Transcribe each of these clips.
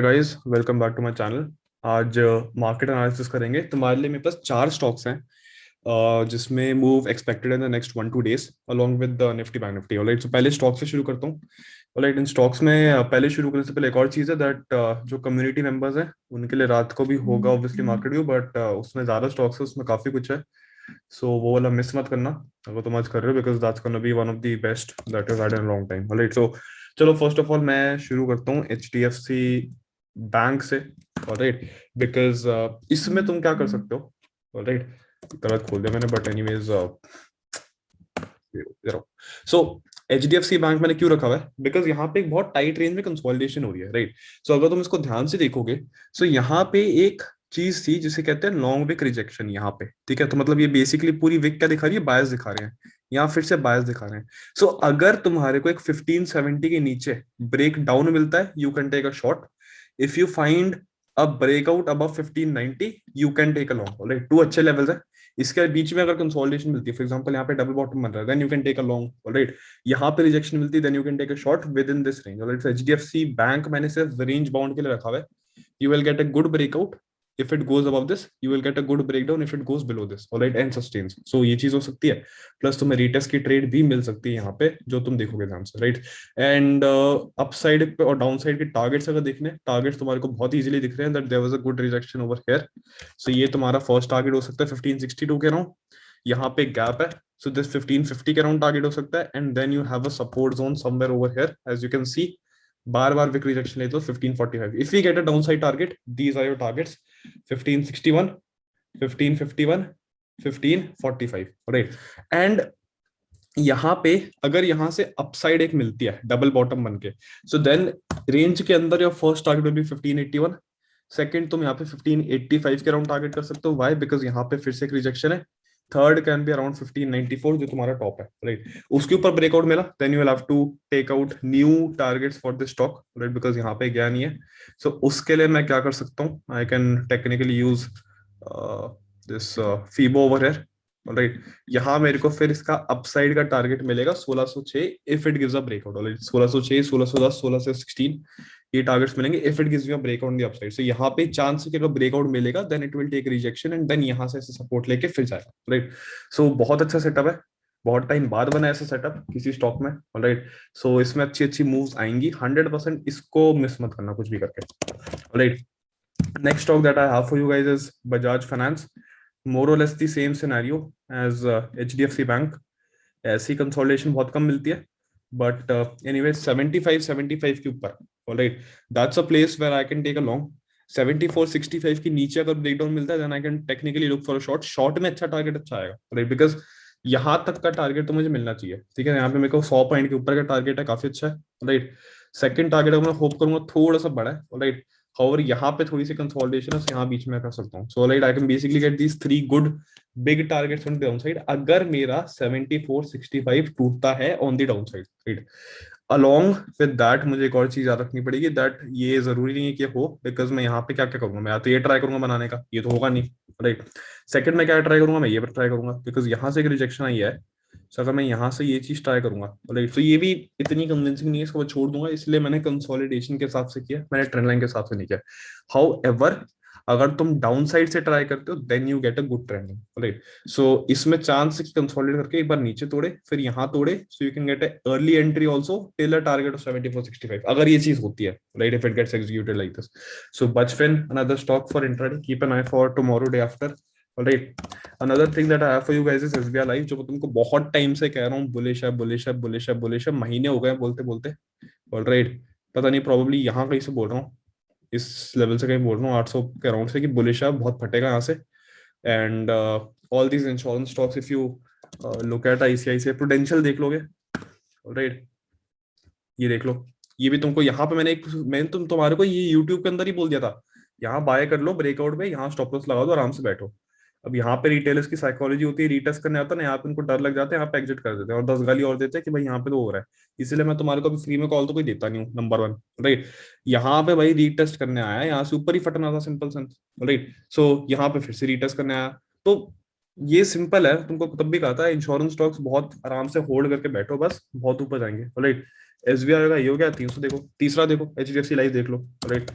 Hi guys, welcome back to my channel. आज market analysis करेंगे। तुम्हारे लिए मेरे पास चार स्टॉक्स हैं जिसमें move expected in the next 1-2 days along with the Nifty bank Nifty. Alright, तो पहले स्टॉक से शुरू करता हूँ। ऑलराइट, इन स्टॉक्स में पहले शुरू करने से पहले एक और चीज़ है दैट जो कम्युनिटी मेंबर्स हैं उनके लिए रात को भी होगा ऑब्वियसली मार्केट व्यू, बट उसमें ज़्यादा स्टॉक्स है, उसमें काफ़ी कुछ है। सो वो वाला मिस मत करना अगर तुम आज कर रहे हो, because that's gonna be one of the best that you had in long time. Alright, so चलो फर्स्ट ऑफ ऑल मैं शुरू करता हूँ एचडीएफसी बैंक से। ऑलराइट, बिकॉज इसमें तुम क्या कर सकते हो। ऑलराइट, गलत खोल दिया मैंने, but anyways so HDFC bank मैंने क्यों रखा हुआ है, बिकॉज यहाँ पे एक बहुत टाइट रेंज में कंसोलिडेशन हो रही है। राइट, सो अगर तुम इसको ध्यान से देखोगे, सो यहाँ पे एक चीज थी जिसे कहते हैं लॉन्ग विक रिजेक्शन यहाँ पे। ठीक है, तो मतलब ये बेसिकली पूरी विक क्या दिखा रही है, बायस दिखा रहे हैं। यहाँ फिर से बायस दिखा रहे हैं। सो अगर तुम्हारे को एक 1570 के नीचे ब्रेक डाउन मिलता है, you can take a short. If you find a breakout above 1590, you can take a long. Alright, two अच्छे लेवल्स है। इसके बीच में अगर कंसोलिडेशन मिलती है, फॉर एग्जांपल यहाँ पे डबल बॉटम बन रहा है, then you can take a long. Alright, यहाँ पे रिजेक्शन मिलती है, then you can take a short within this range. Alright, HDFC bank मैंने सिर्फ रेंज बाउंड के लिए रखा हुआ है। You will get a good breakout if it goes above this. You will get a good breakdown if it goes below this. All right, and sustains. So ये चीज हो सकती है। प्लस तुम्हें रिटेस्ट की ट्रेड भी मिल सकती है यहाँ पे, जो तुम देखोगे ध्यान से। राइट, एंड अपसाइड पे और डाउन साइड के टारगेट्स अगर देखने, टारगेट्स तुम्हारे को बहुत इजीली दिख रहे हैं that there was a good rejection over here. So ये तुम्हारा फर्स्ट टारगेट हो सकता है 1562 के अराउंड। यहाँ पे गैप है, सो दिस 1550 के अराउंड टारगेट हो सकता है, and then you have a support zone somewhere over here as you can see. बार बार विक रिजेक्शन ले तो 1545। If we get a downside target, these are your targets: 1561, 1551, 1545। Right, and यहाँ पे अगर यहाँ से अपसाइड एक मिलती है डबल बॉटम बन के, सो देन रेंज के अंदर your first target will be 1581। Second तुम यहाँ पे 1585 के अराउंड टारगेट कर सकते हो। व्हाई? बिकॉज यहाँ पे फिर से एक रिजेक्शन है। थर्ड कैन बी अराउंड 1594 जो तुम्हारा टॉप है। राइट, उसके ऊपर ब्रेकआउट मिला, then you will have to take out new targets for this stock. Right, because यहाँ पे गया नहीं है। सो उसके लिए मैं क्या कर सकता हूँ, आई can technically use this Fibo over here. Right, यहाँ मेरे को फिर इसका अपसाइड का टारगेट मिलेगा 1606 if it gives a breakout. Alright, 1606, 1610, 1616 ये टारगेट्स मिलेंगे if it gives you a breakout on the upside. So यहाँ पे चांस है कि अगर ब्रेकआउट मिलेगा then it will take rejection and then यहाँ से ऐसे सपोर्ट लेके फिर जाएगा। राइट, सो बहुत अच्छा सेटअप है। बहुत टाइम बाद बना ऐसा सेटअप किसी स्टॉक में। ऑलराइट, सो इसमें अच्छी अच्छी मूव्स आएंगी 100%, इसको मिस मत करना कुछ भी करके। Alright, next stock that I have for you guys is Bajaj Finance. More or less the same scenario as HDFC Bank. ऐसी कंसोलिडेशन बहुत कम मिलती है, बट एनीवे 75 के ऊपर। Alright, that's a place where I can take a long. 7465 के नीचे अगर ब्रेकडाउन मिलता है then I can technically look for a short. Short में अच्छा टारगेट अच्छा आएगा। राइट, बिकॉज यहाँ तक का टारगेट तो मुझे मिलना चाहिए। ठीक है, यहाँ पे मेरे को 100 पॉइंट के ऊपर का टारगेट है, काफी अच्छा है। राइट, सेकंड टारगेट अगर मैं होप करूंगा थोड़ा सा बड़ा है। राइट, और यहाँ पे थोड़ी सी कंसोलिडेशन है, यहाँ बीच में कर सकता हूँ। So like I can basically get these three good big targets on the down side अगर मेरा 7465 टूटता है on the down side. Right, along with that मुझे एक और चीज याद रखनी पड़ेगी दैट ये जरूरी नहीं है कि हो, बिकॉज मैं यहाँ पे क्या क्या करूंगा, मैं या तो ये ट्राई करूंगा बनाने का, ये तो होगा नहीं। राइट, सेकंड में क्या ट्राई करूंगा, मैं ये पर ट्राई करूंगा, बिकॉज यहाँ से एक रिजेक्शन आई है। सो अगर मैं यहाँ से ये चीज ट्राई करूंगा, राइट, तो ये भी इतनी कन्विंसिंग नहीं है, इसको मैं छोड़ दूंगा। इसलिए मैंने कंसोलिडेशन के हिसाब से किया, मैंने ट्रेंड लाइन के हिसाब से नहीं किया। हाउ एवर, अगर तुम डाउन साइड से ट्राई करते हो then you get a good trending. Right, so इसमें चांस है कि कंसोलिडेट करके एक बार नीचे तोड़े फिर यहाँ तोड़े, so you can get early entry also till a target of 7465 अगर ये चीज होती है। Right, if it gets executed like this. So बचफिन another stock for intraday, keep an eye for tomorrow day after. Alright, another thing that I have for you guys is SBI life, जो मैं तुमको बहुत time से कह रहा हूँ bullish है बुलिश है बुलिश है बुलिश है, महीने हो गए बोलते बोलते। ऑलराइट, पता नहीं प्रॉब्ली यहाँ कहीं से बोल रहा हूँ, इस लेवल से कहीं बोल रहा हूँ 800 के अराउंड से कि बुलिश है, बहुत फटेगा यहाँ से। And all these insurance stocks, if you look eight ICICI prudential देख लोगे। राइट, ये देख लो, ये भी तुमको यहाँ पे मैंने तुम्हारे को ये यूट्यूब के अंदर ही बोल दिया था, यहाँ बाय कर लो ब्रेकआउट में, यहाँ स्टॉप लॉस लगा दो, आराम से बैठो। अब यहाँ पे रिटेलर्स की साइकोलॉजी होती है, रीटेस्ट करने आता है ना, यहाँ पे उनको डर लग जाता है, यहाँ पे एग्जिट कर देते हैं और 10 गाली और देते हैं कि भाई यहाँ पे तो हो रहा है। इसलिए मैं तुम्हारे को अभी फ्री में कॉल तो कोई देता नहीं हूँ, नंबर वन। राइट, यहाँ पे भाई रीटेस्ट करने आया है, यहाँ से ऊपर ही फटना था, सिंपल सेंस। राइट, सो यहाँ पे फिर से रीटेस्ट करने आया, तो ये सिंपल है। तुमको तब भी कहा था इंश्योरेंस स्टॉक्स बहुत आराम से होल्ड करके बैठो, बस बहुत ऊपर जाएंगे। राइट, एसबीआई का ये हो गया 300, देखो तीसरा देखो एचडीएफसी लाइफ देख लो। राइट,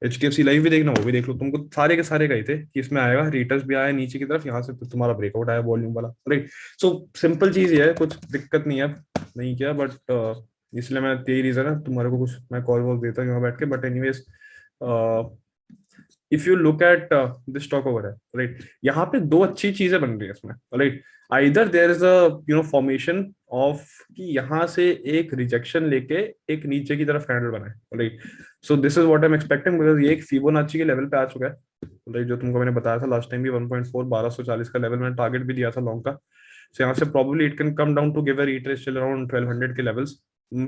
HDFC लाइफ भी देखना, वो भी देख लो, तुमको सारे के सारे गए थे कि इसमें आएगा, रिटर्स भी आया नीचे की तरफ, यहाँ से फिर तुम्हारा ब्रेकआउट आया वॉल्यूम वाला, राइट। सो सिंपल चीज ये है, कुछ दिक्कत नहीं है, नहीं किया, बट इसलिए मैं, यही रीजन है तुम्हारे को कुछ मैं कॉल वॉल देता हूँ यहाँ बैठ के, but anyways if you look at this stock over है, राइट, यहाँ पे दो अच्छी चीजें बन रही है इसमें, right. Either there is a formation of कि यहाँ से एक रिजेक्शन लेके एक नीचे की तरफ कैंडल बनाए, right. So this is what I am expecting, because ये एक फिबोनाची के लेवल पे आ चुका है, राइट, जो तुमको मैंने बताया था लास्ट टाइम भी, 1.4 1240 का लेवल मैंने टारगेट भी दिया था लॉन्ग का। सो यहाँ से probably it can come down to give a retrace till around 1200 के levels,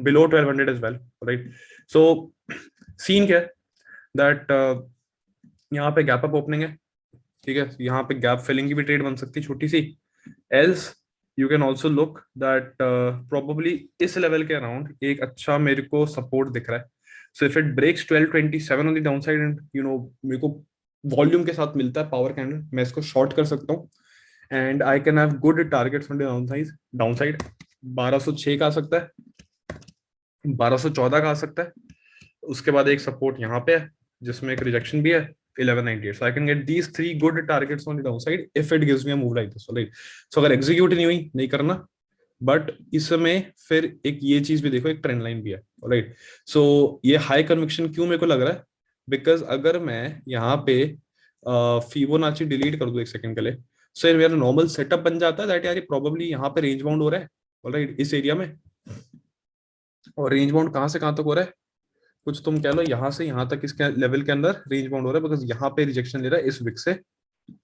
below 1200 as well, right? So scene क्या है that यहाँ पे गैप अप ओपनिंग है, ठीक है, यहाँ पे गैप फिलिंग की भी ट्रेड बन सकती है छोटी सी, else you can also look that probably इस लेवल के अराउंड एक अच्छा मेरे को सपोर्ट दिख रहा है। So if it breaks 1227 on the downside and मेरे को वॉल्यूम के साथ मिलता है पावर कैंडल, मैं इसको शॉर्ट कर सकता हूँ, and I can have good targets on the down side 1206 का आ सकता है, 1214 का आ सकता है, उसके बाद एक सपोर्ट यहाँ पे है जिसमें एक रिजेक्शन भी है 1198, so I can get these three good targets on the downside if it gives me a move like this, right? So अगर एग्जीक्यूट नहीं हुई नहीं करना, बट इसमें फिर एक ये चीज भी देखो, एक ट्रेंड लाइन भी है, राइट। सो ये हाई कन्विक्शन क्यों मेरे को लग रहा है, बिकॉज अगर मैं यहाँ पे फिबोनाची डिलीट कर दूं एक सेकंड के लिए, सो मेरा नॉर्मल सेटअप बन जाता है दैट यार प्रॉब्लली यहाँ पे रेंज बाउंड हो रहा है, राइट, इस एरिया में, और रेंज बाउंड कहाँ से कहाँ तक हो रहा है, कुछ तुम कह लो यहाँ से यहाँ तक इसके लेवल के अंदर रेंज बाउंड हो रहा है, बिकॉज यहाँ पे रिजेक्शन ले रहा है इस विक से,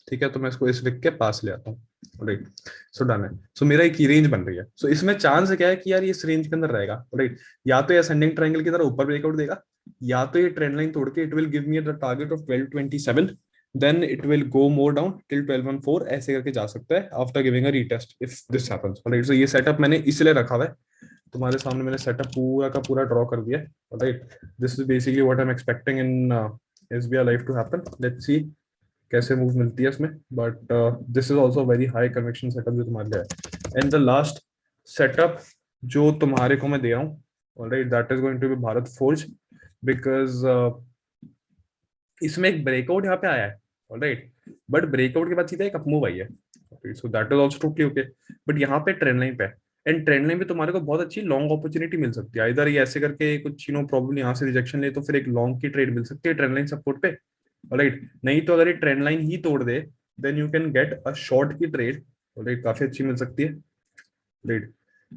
ठीक है, तो मैं इसको इस विक के पास ले आता हूँ, राइट। सो डन है, सो मेरा एक रेंज बन रही है, सो इसमें चांस क्या है कि यार ये इस रेंज के अंदर रहेगा, राइट, या तो ये असेंडिंग ट्रायंगल की तरह ऊपर ब्रेकआउट देगा, या तो ये ट्रेंड लाइन तोड़ के it will give me the target of 1227, then it will go more down till 1214, ऐसे करके जा सकता है after giving a retest if this happens, right. So ये सेटअप मैंने इसलिए रखा हुआ है, तुम्हारे सामने मैंने सेटअप पूरा का पूरा ड्रॉ कर दिया, right. This is basically what I am expecting in SBI life to happen, let's see कैसे मूव मिलती है इसमें, but this is also very high conviction setup जो तुम्हारे लिए है। एंड द लास्ट सेटअप जो तुम्हारे को मैं दे रहा हूँ, alright, that is going to be Bharat Forge, because इसमें एक ब्रेकआउट यहाँ पे आया है, ऑलराइट, बट ब्रेकआउट के बाद सीधा एक अप मूव आई है, so that is also totally okay, but यहाँ पे ट्रेंड लाइन पे है, एंड ट्रेंड लाइन पे तुम्हारे को बहुत अच्छी लॉन्ग अपॉर्चुनिटी मिल सकती है, इधर ये ऐसे करके कुछ प्रॉब्लम यहाँ से रिजेक्शन ले तो फिर एक लॉन्ग की ट्रेड मिल सकती है ट्रेंड लाइन सपोर्ट पे, राइट। नहीं तो अगर ये ट्रेंड लाइन ही तोड़ दे then you can get a short की ट्रेड, राइट, काफी अच्छी मिल सकती है, राइट।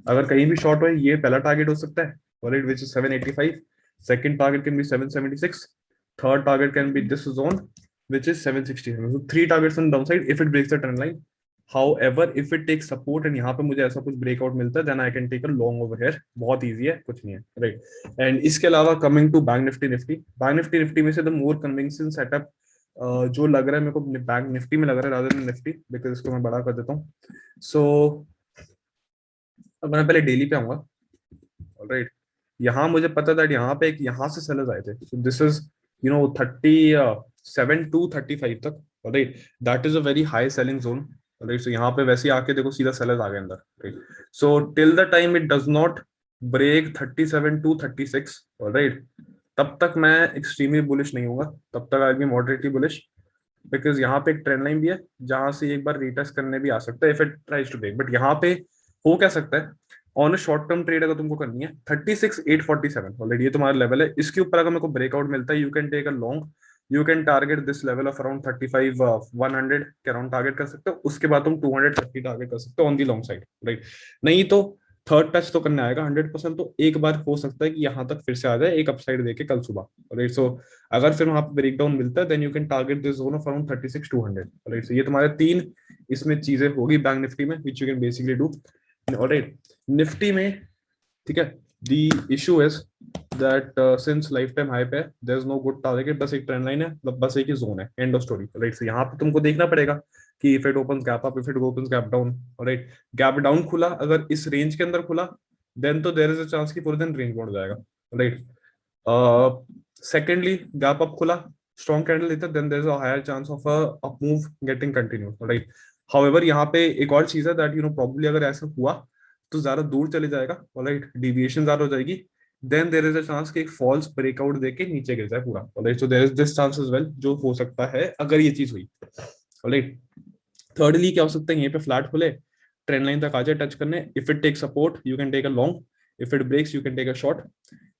अगर कहीं भी शॉर्ट हो, ये पहला टारगेट हो सकता है, right, which is 785, second target can be 776, third target can be this zone which is 767, so three targets on downside if it breaks the trend line. However, if it takes support and यहाँ पे मुझे ऐसा कुछ breakout मिलता है, then I can take a long over here, बहुत easy है, कुछ नहीं है, right। and इसके अलावा coming to बैंक निफ्टी में से the more convincing setup जो लग रहा है मेरे को बैंक निफ्टी में लग रहा है rather than निफ्टी, because इसको मैं बड़ा कर देता हूँ। so अब मैं पहले डेली पे आऊंगा, राइट। यहाँ मुझे पता था यहाँ पे एक यहाँ से सेलर्स आए थे, so this is 37 to 35 तक, right, that is a very high selling zone, right. So यहाँ पे वैसे ही आके देखो सीधा सेलर्स आ गए अंदर, right. So till the time it does not break 37 to 36, right, तब तक मैं एक्सट्रीमली बुलिश नहीं होगा, तब तक I be moderately bullish, because यहाँ पे एक ट्रेंड लाइन भी है जहां से एक बार रिटेस्ट करने भी आ सकता है if it tries to break, but यहाँ पे हो क्या सकता है, ऑन शॉर्ट टर्म ट्रेड अगर तुमको करनी है 36,847 ऑलरेडी ये तुम्हारा लेवल है, इसके ऊपर अगर मेरे को ब्रेकआउट मिलता है you can take a long, you can target this level of around 35 100 के अराउंड टारगेट कर सकते हो, उसके बाद तुम 230 टारगेट कर सकते हो on the long side, right. नहीं तो थर्ड टच तो करने आएगा 100%, तो एक बार हो सकता है कि यहाँ तक फिर से आ जाए एक अपसाइड देके कल सुबह, राइट। सो अगर फिर वहां पे ब्रेकडाउन मिलता है then you can target this zone of around 36,200, right. So ये तुम्हारे तीन इसमें चीजें होगी बैंक निफ्टी में which you can basically do, alright. Nifty में, ठीक है, the issue is that since life time high पे there is no good target, बस एक ट्रेंड लाइन है, बस एक ही जोन है, end of story, right. So यहाँ पे तुमको देखना पड़ेगा कि if it opens gap up, if it opens gap down, right, gap down खुला अगर इस रेंज के अंदर खुला देन तो देयर इज अ चांस कि पूरे दिन रेंज बाउंड जाएगा, राइट। सेकेंडली गैप अप खुला, स्ट्रॉन्ग कैंडल लेता, then there is a higher chance of a up move getting continue, right. However यहाँ पे एक और चीज है दैट प्रॉब्ली अगर ऐसा हुआ तो ज्यादा दूर चले जाएगा, राइट, डिविएशन ज्यादा हो जाएगी, then there is a chance कि एक फॉल्स ब्रेकआउट देके नीचे गिर जाए पूरा, alright, so there is this chance as well, जो हो सकता है अगर ये चीज हुई, ऑलराइट। थर्डली क्या हो सकता है, यहीं पे फ्लैट खुले, ट्रेंड लाइन तक आ जाए टच करने, if it take support you can take a long, if it breaks you can take a short.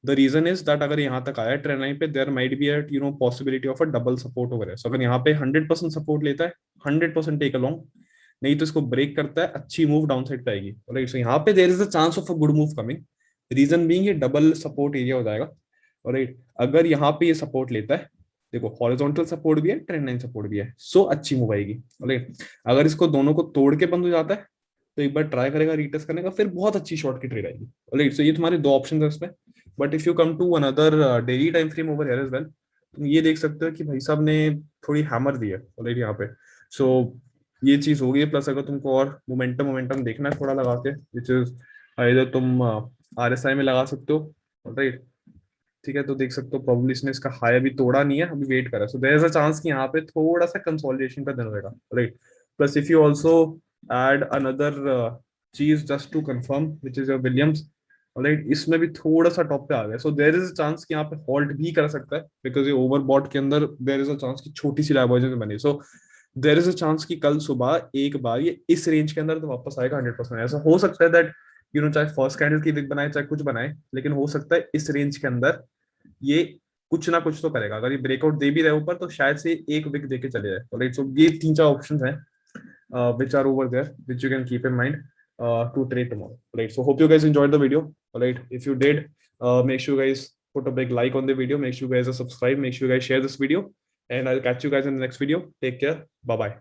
The reason is that अगर यहाँ तक आया ट्रेंड लाइन पे, there might be possibility of a double support over है, so अगर यहाँ पे 100% support लेता है, 100% टेक अ लॉन्ग, नहीं तो इसको ब्रेक करता है, अच्छी मूव डाउन साइड पे आएगी, राइट। सो यहाँ पे there is a chance of a good move coming, reason being ये डबल सपोर्ट एरिया हो जाएगा, राइट। अगर यहाँ पे ये सपोर्ट लेता है, देखो हॉरिजॉन्टल सपोर्ट भी है, ट्रेंड लाइन सपोर्ट भी है, सो अच्छी मूव आएगी, राइट। अगर इसको दोनों को तोड़ के बंद हो जाता है, तो एक बार ट्राई करेगा रीटेस्ट करने का, फिर बहुत अच्छी शॉर्ट की ट्रेड आएगी, राइट। सो ये तुम्हारे दो ऑप्शन है इसमें। But if you come to another daily time frame over here as well, तुम ये देख सकते हो कि भाई साहब ने थोड़ी हैमर दी है, राइट, यहाँ पे। सो ये चीज हो गई है, प्लस अगर तुमको और मोमेंटम मोमेंटम देखना है थोड़ा लगा के, विच इज आइदर तुम RSI में लगा सकते हो, राइट। ठीक है, तो देख सकते हो प्रॉब्लली इसने इसका हाई अभी तोड़ा नहीं है, अभी वेट करा, so there is a chance कि यहाँ पे थोड़ा सा कंसोलिडेशन का दिन रहेगा, right. Plus if you also add another चीज just to confirm, which is your Williams, right, इसमें भी थोड़ा सा टॉप पे आ गया, so there is a chance कि यहाँ पे हॉल्ट भी कर सकता है, बिकॉज ये ओवरबॉट के अंदर देयर इज अ चांस की छोटी सी डाइवर्जेंस बनी, so there is a chance कि कल सुबह एक बार ये इस रेंज के अंदर तो वापस आएगा 100%, ऐसा हो सकता है दैट चाहे फर्स्ट कैंडल की विक बनाए चाहे कुछ बनाए, लेकिन हो सकता है इस रेंज के अंदर ये कुछ ना कुछ तो करेगा, अगर ये ब्रेकआउट दे भी रहे ऊपर तो शायद से एक विक देके चले जाए, राइट। सो ये तीन चार ऑप्शंस हैं which are over there, which you can keep in mind to trade tomorrow, right? So hope you guys enjoyed the video, right? If you did, make sure you guys put a big like on the video, make sure you guys are subscribed, make sure you guys share this video, and I'll catch you guys in the next video. Take care, bye bye.